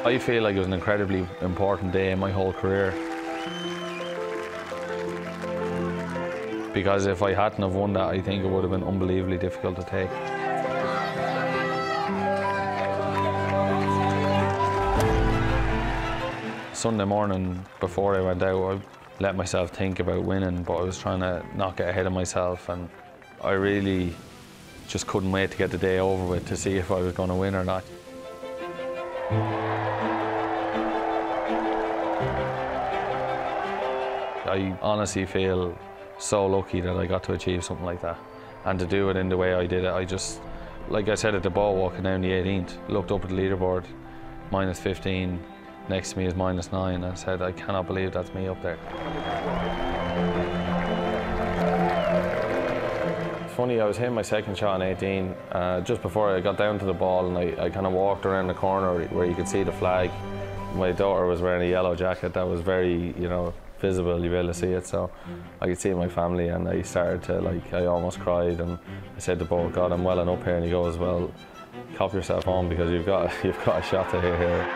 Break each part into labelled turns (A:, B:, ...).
A: I feel like it was an incredibly important day in my whole career. Because if I hadn't have won that, I think it would have been unbelievably difficult to take. Sunday morning, before I went out, I let myself think about winning, but I was trying to not get ahead of myself, and I really just couldn't wait to get the day over with to see if I was going to win or not. I honestly feel so lucky that I got to achieve something like that, and to do it in the way I did it. I just, like I said at the ball walking down the 18th, looked up at the leaderboard, minus 15, next to me is minus 9, and I said, I cannot believe that's me up there. It's funny, I was hitting my second shot on 18, just before I got down to the ball, and I kind of walked around the corner where you could see the flag. My daughter was wearing a yellow jacket that was very, visible, you'd be able to see it, so I could see my family, and I started to, I almost cried, and I said to Bo, God, I'm welling up here, and he goes, well, cop yourself on, because you've got a shot to hit here.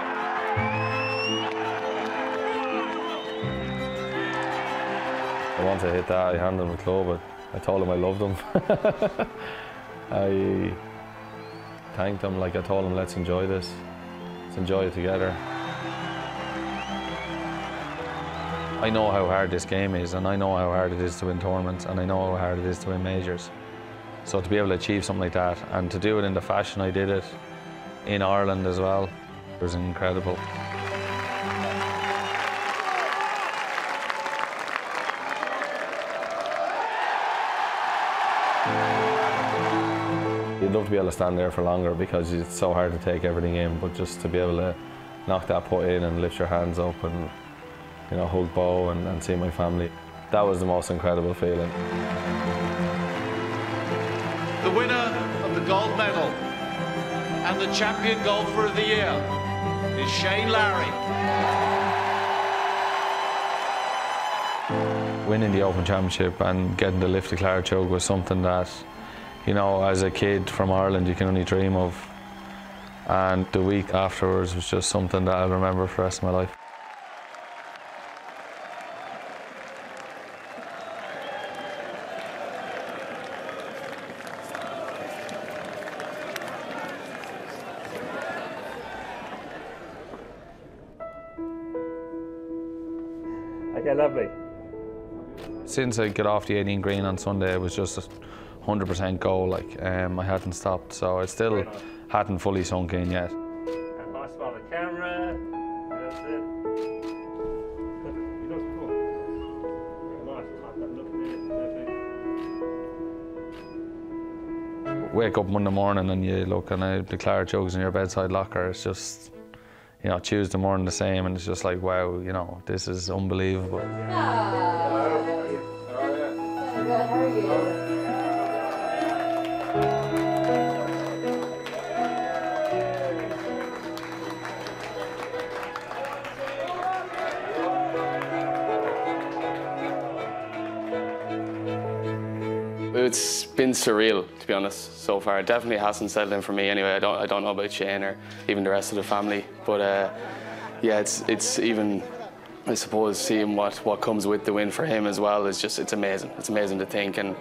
A: I wanted to hit that, I handed him the club, but I told him I loved him. I thanked him, I told him, let's enjoy this, let's enjoy it together. I know how hard this game is, and I know how hard it is to win tournaments, and I know how hard it is to win majors. So to be able to achieve something like that, and to do it in the fashion I did it, in Ireland as well, it was incredible. You'd love to be able to stand there for longer because it's so hard to take everything in, but just to be able to knock that putt in and lift your hands up and hug Bo and see my family. That was the most incredible feeling.
B: The winner of the gold medal and the champion golfer of the year is Shane Lowry.
A: Winning the Open Championship and getting to lift the Claret Jug was something that, as a kid from Ireland, you can only dream of. And the week afterwards was just something that I'll remember for the rest of my life.
C: Okay, lovely.
A: Since I got off the 18 green on Sunday, it was just a 100% go. I hadn't stopped, so I still hadn't fully sunk in yet.
C: And nice smile at the camera. That's it. You look cool. Nice. Look at it.
A: Wake up Monday morning and you look and the Claret Jugs in your bedside locker. It's just, Tuesday morning the same, and it's just like, wow, this is unbelievable.
D: Hello. How are you? Good, how are you?
E: It's been surreal, to be honest, so far. It definitely hasn't settled in for me anyway. I don't know about Shane or even the rest of the family, but yeah, it's even, I suppose, seeing what comes with the win for him as well is just, it's amazing. It's amazing to think, and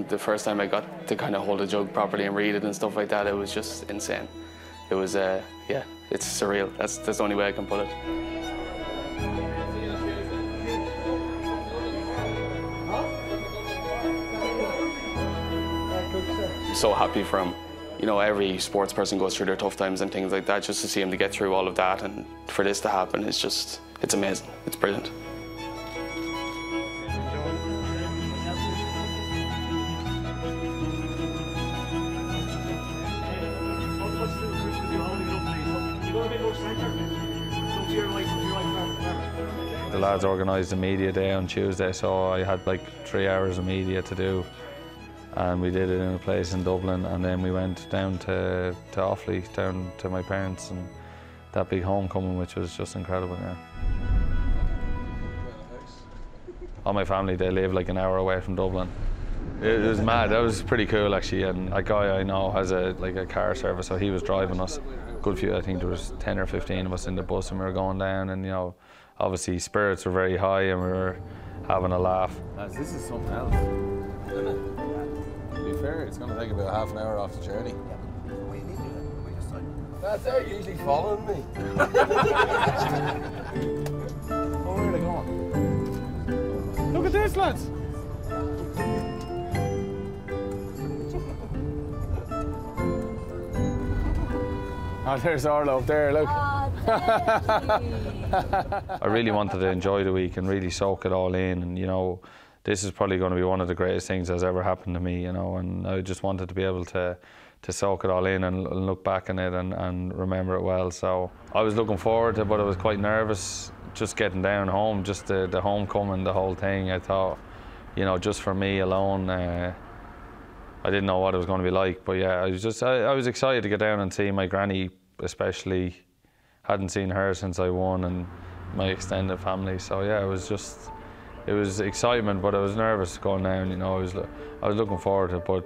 E: the first time I got to kind of hold a jug properly and read it and stuff like that, it was just insane. It was, yeah, it's surreal. That's the only way I can put it. I'm so happy for him. Every sports person goes through their tough times and things like that. Just to see him to get through all of that and for this to happen is just, it's amazing. It's brilliant.
A: The lads organised a media day on Tuesday, so I had 3 hours of media to do. And we did it in a place in Dublin, and then we went down to Offaly, down to my parents, and that big homecoming, which was just incredible, yeah. All my family, they live an hour away from Dublin. It was mad. That was pretty cool, actually, and a guy I know has a car service, so he was driving us. good few, I think there was 10 or 15 of us in the bus and we were going down, and you know, obviously spirits were very high and we were having a laugh.
F: Lads, this is something else, isn't it? To be fair, it's going to take about half an hour off the journey. Lads, they're usually following me. Oh, where are they going? Look at this, lads. Oh, there's Orla up there, look.
A: I really wanted to enjoy the week and really soak it all in, and you know, this is probably going to be one of the greatest things that's ever happened to me, you know, and I just wanted to be able to soak it all in and look back on it and remember it well. So I was looking forward to it, but I was quite nervous just getting down home, just the homecoming, the whole thing. I thought, you know, just for me alone, I didn't know what it was going to be like, but yeah, I was excited to get down and see my granny, especially. Hadn't seen her since I won, and my extended family. So yeah, it was excitement, but I was nervous going down. You know, I was looking forward to it, but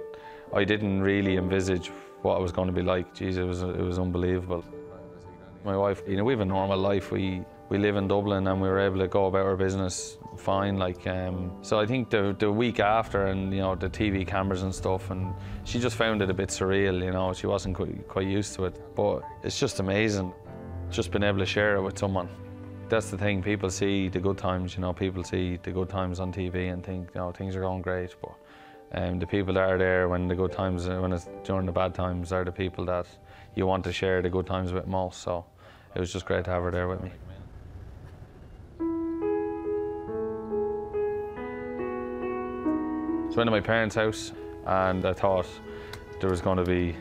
A: I didn't really envisage what it was going to be like. Geez, it was unbelievable. My wife, you know, we have a normal life. We live in Dublin, and we were able to go about our business fine. So I think the week after, and you know, the TV cameras and stuff, and she just found it a bit surreal. You know, she wasn't quite used to it, but it's just amazing. Just being able to share it with someone. That's the thing. People see the good times. You know, people see the good times on TV and think, you know, things are going great. But the people that are there when the good times, when it's during the bad times, are the people that you want to share the good times with most. So it was just great to have her there with me. So I went to my parents' house, and I thought there was going to be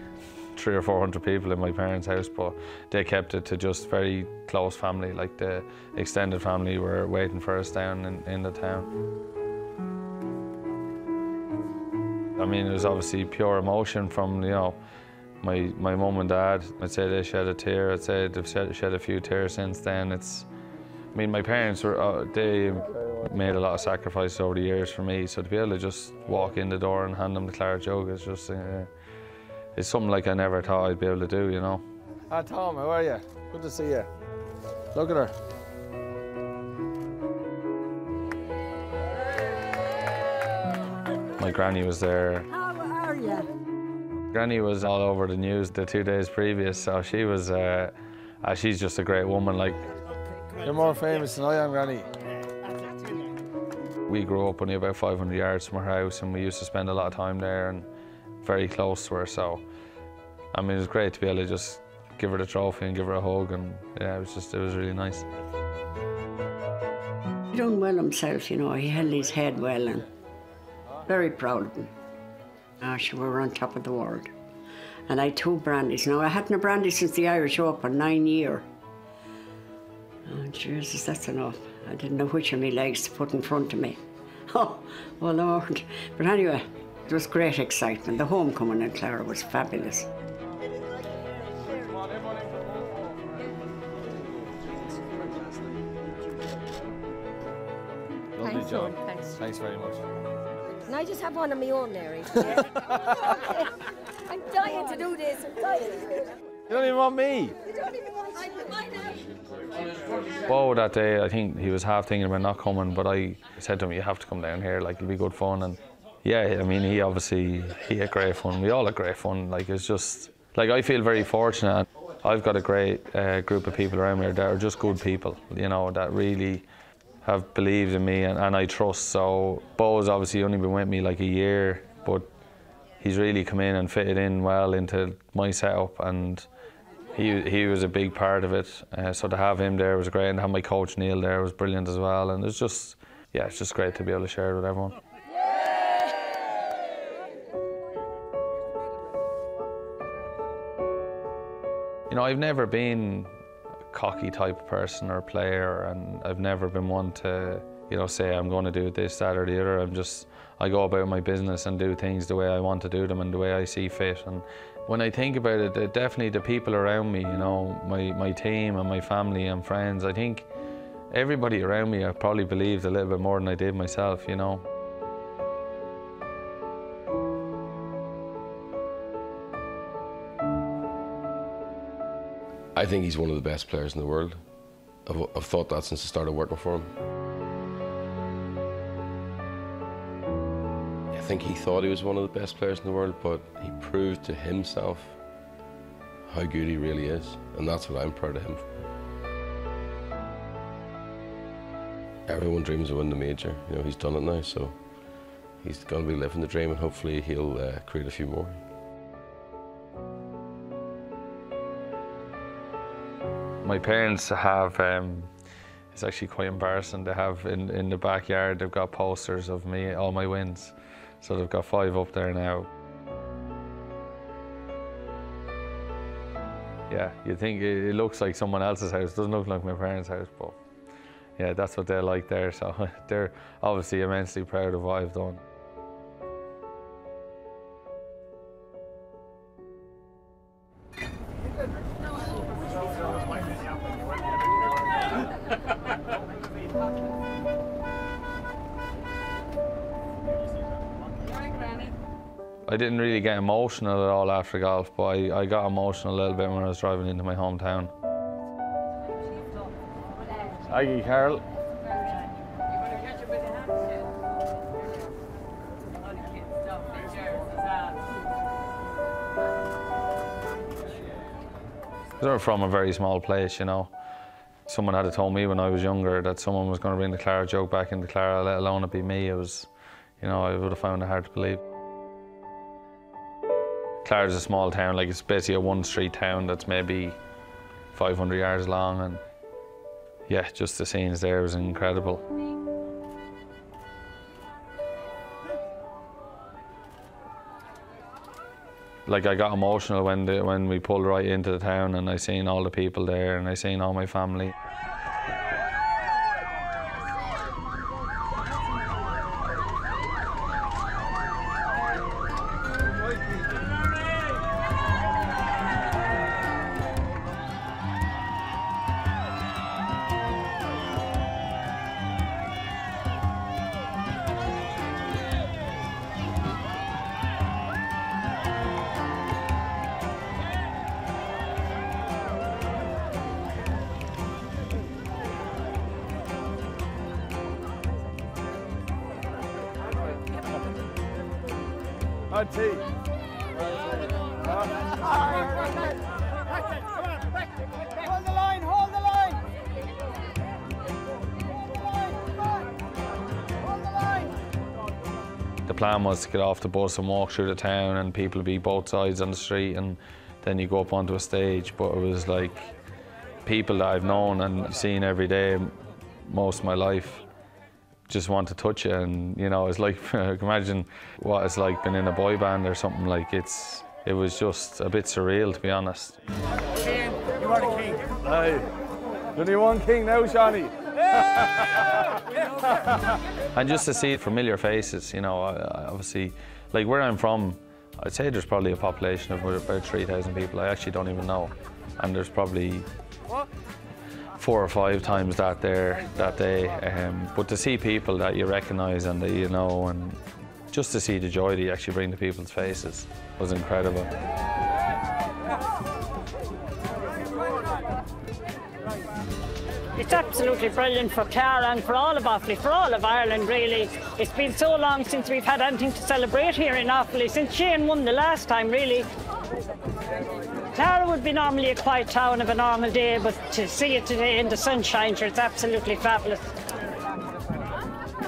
A: 300 or 400 people in my parents' house, but they kept it to just very close family. Like the extended family were waiting for us down in the town. I mean, it was obviously pure emotion from, you know, my mum and dad. I'd say they shed a tear. I'd say they've shed a few tears since then. I mean, my parents were, they made a lot of sacrifices over the years for me, so to be able to just walk in the door and hand them the Claret Jug is just, it's something like I never thought I'd be able to do, you know.
F: Hi Tom, how are you? Good to see you. Look at her.
A: My granny was there.
G: How are you?
A: Granny was all over the news the 2 days previous, so she was, she's just a great woman. Like,
F: you're more famous than I am, Granny.
A: We grew up only about 500 yards from her house, and we used to spend a lot of time there and very close to her. So, I mean, it was great to be able to just give her the trophy and give her a hug, and yeah, it was really nice.
G: He done well himself, you know. He held his head well, and very proud of him. We were on top of the world. And I had 2 brandies. Now, I hadn't a brandy since the Irish Open, 9 years. Oh, Jesus, that's enough. I didn't know which of my legs to put in front of me. Oh Lord. But anyway, it was great excitement. The homecoming in Clara was fabulous.
F: Lovely job.
D: Thanks.
F: Thanks very much.
D: Can I just have one of my own, Mary? Yeah. Okay. I'm dying to do this. I'm dying to do it.
F: You don't even want me.
D: You don't even want mine now.
A: Bo that day, I think he was half thinking about not coming, but I said to him, you have to come down here, like, it'll be good fun. And yeah, I mean, he had great fun. We all had great fun. Like, it's just, like, I feel very fortunate. I've got a great group of people around me that are just good people, you know, that really have believed in me and I trust. So Bo's obviously only been with me like a year, but he's really come in and fitted in well into my setup, and he was a big part of it. So to have him there was great, and to have my coach Neil there was brilliant as well. And it's just, yeah, it's just great to be able to share it with everyone. You know, I've never been a cocky type of person or player, and I've never been one to, you know, say I'm going to do this, that or the other. I go about my business and do things the way I want to do them and the way I see fit. And when I think about it, definitely the people around me, you know, my team and my family and friends, I think everybody around me I probably believed a little bit more than I did myself, you know.
H: I think he's one of the best players in the world. I've thought that since I started working for him. I think he thought he was one of the best players in the world, but he proved to himself how good he really is, and that's what I'm proud of him for. Everyone dreams of winning the major. You know, he's done it now, so he's going to be living the dream, and hopefully he'll create a few more.
A: My parents have, it's actually quite embarrassing, they have in the backyard, they've got posters of me, all my wins. So they've got 5 up there now. Yeah, you think it looks like someone else's house, it doesn't look like my parents' house, but yeah, that's what they're like there, so they're obviously immensely proud of what I've done. I didn't really get emotional at all after golf, but I got emotional a little bit when I was driving into my hometown. Aggie, Carol. They're from a very small place, you know. Someone had told me when I was younger that someone was going to bring the Claret Jug back into Clara, let alone it be me. It was, you know, I would have found it hard to believe. Clara's a small town, like it's basically a one-street town that's maybe 500 yards long, and yeah, just the scenes there was incredible. Like I got emotional when we pulled right into the town and I seen all the people there and I seen all my family.
F: Hold the line, hold the line! Hold the line!
A: The plan was to get off the bus and walk through the town and people would be both sides on the street, and then you go up onto a stage, but it was like people that I've known and seen every day most of my life just want to touch you, and you know, it's like imagine what it's like being in a boy band or something. Like it was just a bit surreal, to be honest.
F: Shane, you are the king. Aye. There's only one king now, Shawnee.
A: And just to see familiar faces, you know, obviously, like where I'm from, I'd say there's probably a population of about 3,000 people. I actually don't even know, and there's probably 4 or 5 times that there that day. But to see people that you recognise and that you know, and just to see the joy that you actually bring to people's faces was incredible.
I: It's absolutely brilliant for Clara and for all of Offaly, for all of Ireland really. It's been so long since we've had anything to celebrate here in Offaly, since Shane won the last time really. Clara would be normally a quiet town of a normal day, but to see it today in the sunshine, it's absolutely fabulous.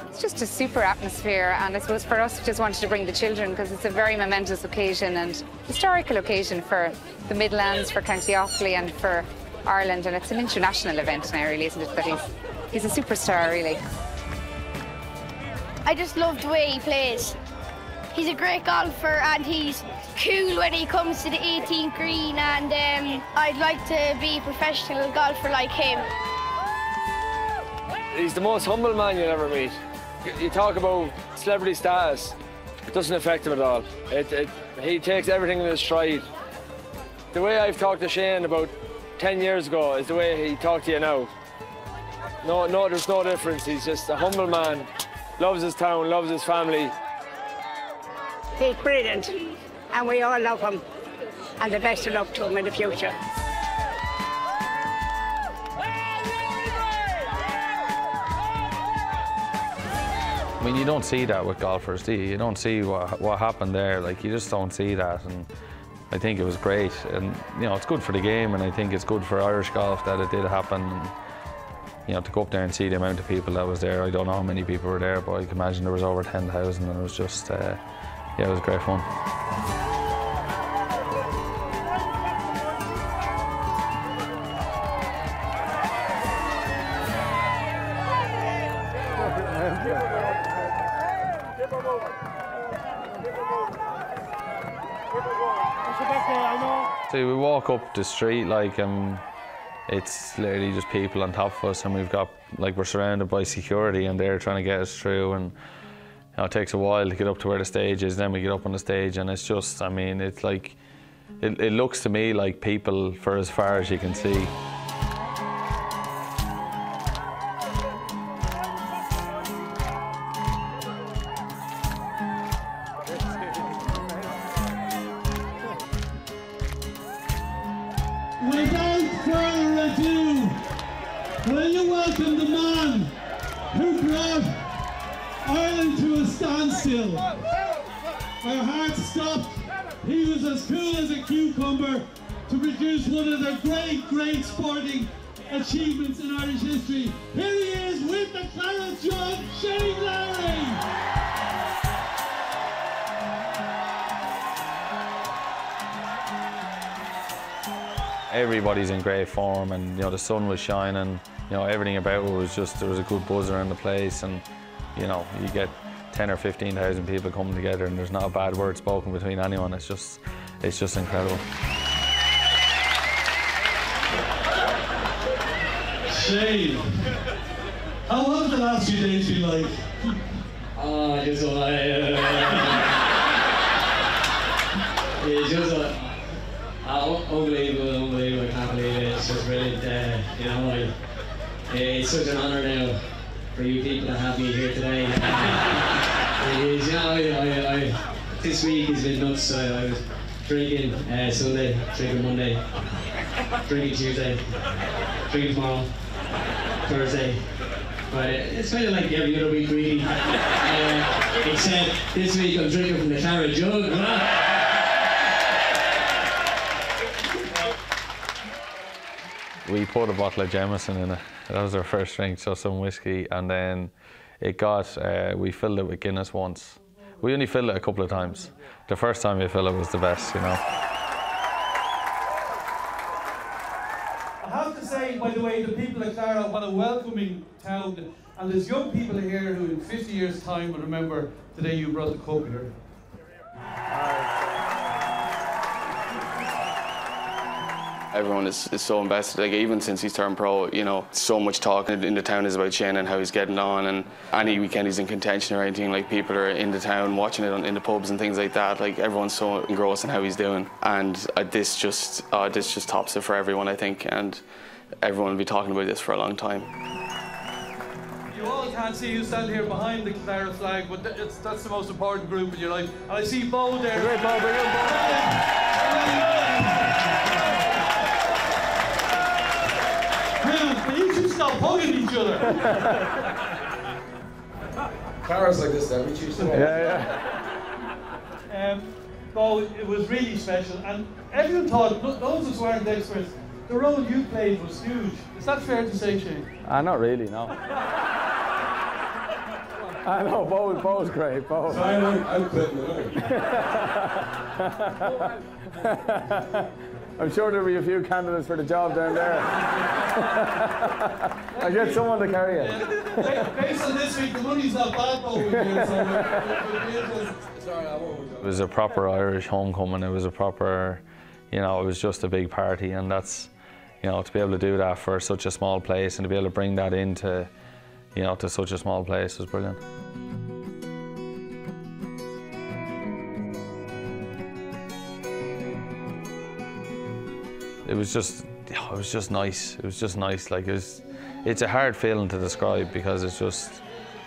J: It's just a super atmosphere, and I suppose for us we just wanted to bring the children because it's a very momentous occasion and historical occasion for the Midlands, for County Offaly and for Ireland, and it's an international event now really, isn't it? But he's a superstar really.
K: I just love the way he plays. He's a great golfer and he's cool when he comes to the 18th green, and I'd like to be a professional golfer like him.
L: He's the most humble man you'll ever meet. You talk about celebrity status, it doesn't affect him at all. He takes everything in his stride. The way I've talked to Shane about 10 years ago is the way he talked to you now. No, there's no difference. He's just a humble man, loves his town, loves his family.
I: He's brilliant, and we all love him, and the best of luck to him in the future.
A: I mean, you don't see that with golfers, do you? You don't see what happened there. Like, you just don't see that. And I think it was great. And, you know, it's good for the game, and I think it's good for Irish golf that it did happen. And, you know, to go up there and see the amount of people that was there, I don't know how many people were there, but I can imagine there was over 10,000, and it was just, yeah, it was great fun. So we walk up the street, like, it's literally just people on top of us, and we're surrounded by security, and they're trying to get us through, and you know, it takes a while to get up to where the stage is. Then we get up on the stage, and it's just, I mean, it's like, it looks to me like people for as far as you can see.
M: Without further ado, will you welcome the man who brought Ireland to a standstill? Our hearts stopped. He was as cool as a cucumber to produce one of the great sporting achievements in Irish history. Here he is with the Claret Jug, Shane Lowry.
A: Everybody's in great form, and you know, the sun was shining. You know, everything about it was just, there was a good buzz around the place, and you know, you get 10 or 15,000 people coming together, and there's not a bad word spoken between anyone. It's just incredible.
M: Shane, how have the last few days been like?
N: Oh, just it's just unbelievable, I can't believe it. It's just brilliant, you know, it's such an honour now for you people to have me here today. It is, you know, this week has been nuts. I was drinking Sunday, drinking Monday, drinking Tuesday, drinking tomorrow, Thursday. But it's kind of like every other week really, except this week I'm drinking from the Claret Jug.
A: We put a bottle of Jameson in it. That was our first drink, so some whiskey, and then it got, we filled it with Guinness once. We only filled it a couple of times. The first time we filled it was the best, you know.
M: I have to say, by the way, the people of Clara, what a welcoming town, and there's young people here who in 50 years' time will remember the day you brought the cup here.
E: Everyone is so invested, like even since he's turned pro, you know, so much talk in the town is about Shane and how he's getting on, and any weekend he's in contention or anything, like people are in the town watching it in the pubs and things like that. Like everyone's so engrossed in how he's doing, and this just tops it for everyone, I think, and everyone will be talking about this for a long time.
M: You all can't see who's standing here behind the Clara flag, but that's the most important group in your life. And I see Bo there. Great, Bo, bring in Bo. But you two stop hugging each other.
F: Clara's like this every Tuesday.
M: Yeah. Bo, it was really special, and everyone thought, those of us who aren't experts, the role you played was huge. Is that fair to say, Shane?
F: Not really, no. I know, Bo's great, Bo.
M: So
F: I'm quitting it. I'm sure there'll be a few candidates for the job down there. I'll get someone to carry it.
M: Based on this week, the money's not bad, Bo.
A: It was a proper Irish homecoming. It was a proper, you know, it was just a big party, and that's, you know, to be able to do that for such a small place and to be able to bring that into, you know, to such a small place was brilliant. It was just nice. It was just nice. Like it's a hard feeling to describe because it's just,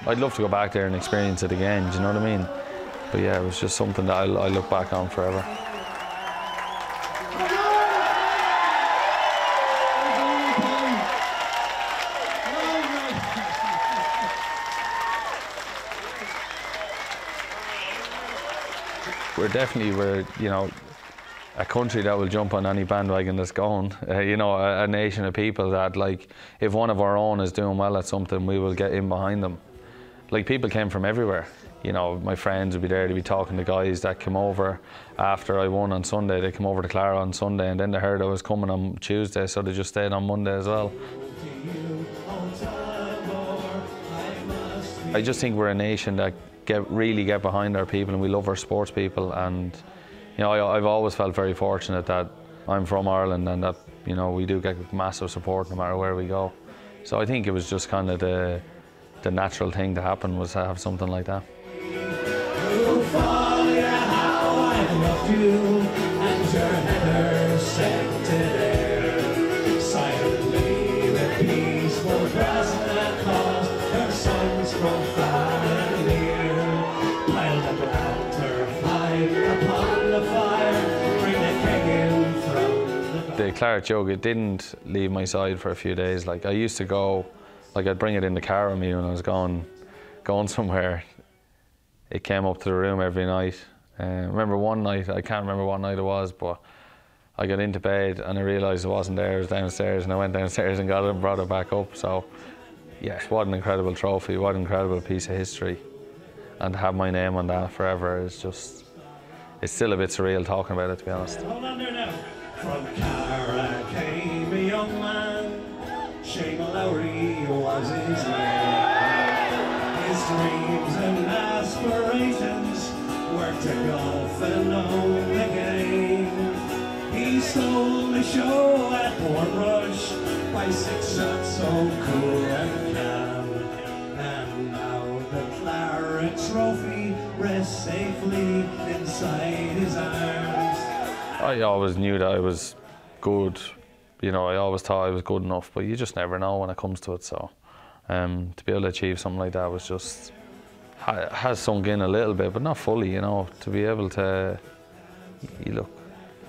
A: I'd love to go back there and experience it again. Do you know what I mean? But yeah, it was just something that I look back on forever. We're you know, a country that will jump on any bandwagon that's going. You know, a nation of people that, like, if one of our own is doing well at something, we will get in behind them. Like, people came from everywhere. You know, my friends would be there to be talking to guys that came over after I won on Sunday. They came over to Clara on Sunday, and then they heard I was coming on Tuesday, so they just stayed on Monday as well. I just think we're a nation that really get behind our people, and we love our sports people. And you know, I've always felt very fortunate that I'm from Ireland, and that, you know, we do get massive support no matter where we go. So I think it was just kind of the natural thing to happen, was to have something like that. The Claret Jug, it didn't leave my side for a few days. Like, I used to go, like, I'd bring it in the car with me when I was going somewhere. It came up to the room every night. Remember one night, I can't remember what night it was, but I got into bed and I realised it wasn't there, it was downstairs, and I went downstairs and got it and brought it back up. So, yeah, what an incredible trophy, what an incredible piece of history. And to have my name on that forever is just, it's still a bit surreal talking about it, to be honest.
M: Hold on there now. From Clara came a young man, Shane Lowry was his name. His dreams and aspirations were to golf and own the game. He stole the show at Portrush by 6 shots so cool and calm. And now the Claret trophy rests safely inside his arms.
A: I always knew that I was good, you know, I always thought I was good enough, but you just never know when it comes to it. So to be able to achieve something like that was just, has sunk in a little bit, but not fully, you know. To be able to,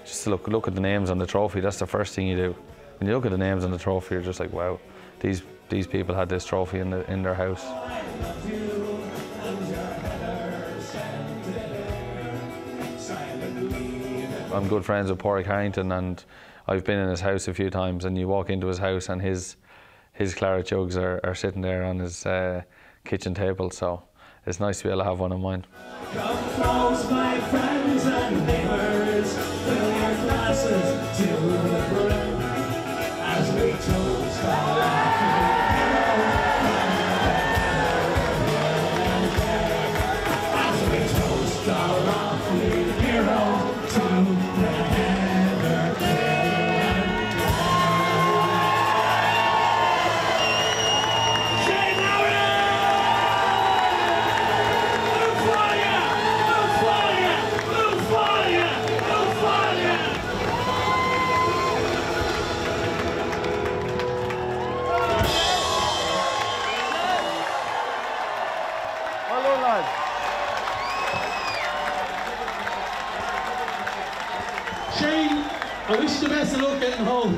A: just look at the names on the trophy, that's the first thing you do. When you look at the names on the trophy, you're just like, wow, these people had this trophy in their house. I'm good friends with Porrick Harrington, and I've been in his house a few times, and you walk into his house and his Claret Jugs are sitting there on his kitchen table, so it's nice to be able to have one of mine.
M: Come close, my friends and neighbours, fill your glasses to the brim as we toast our laughing hero. As we toast our laughing hero to the heather Shane, I wish you the best of luck getting home.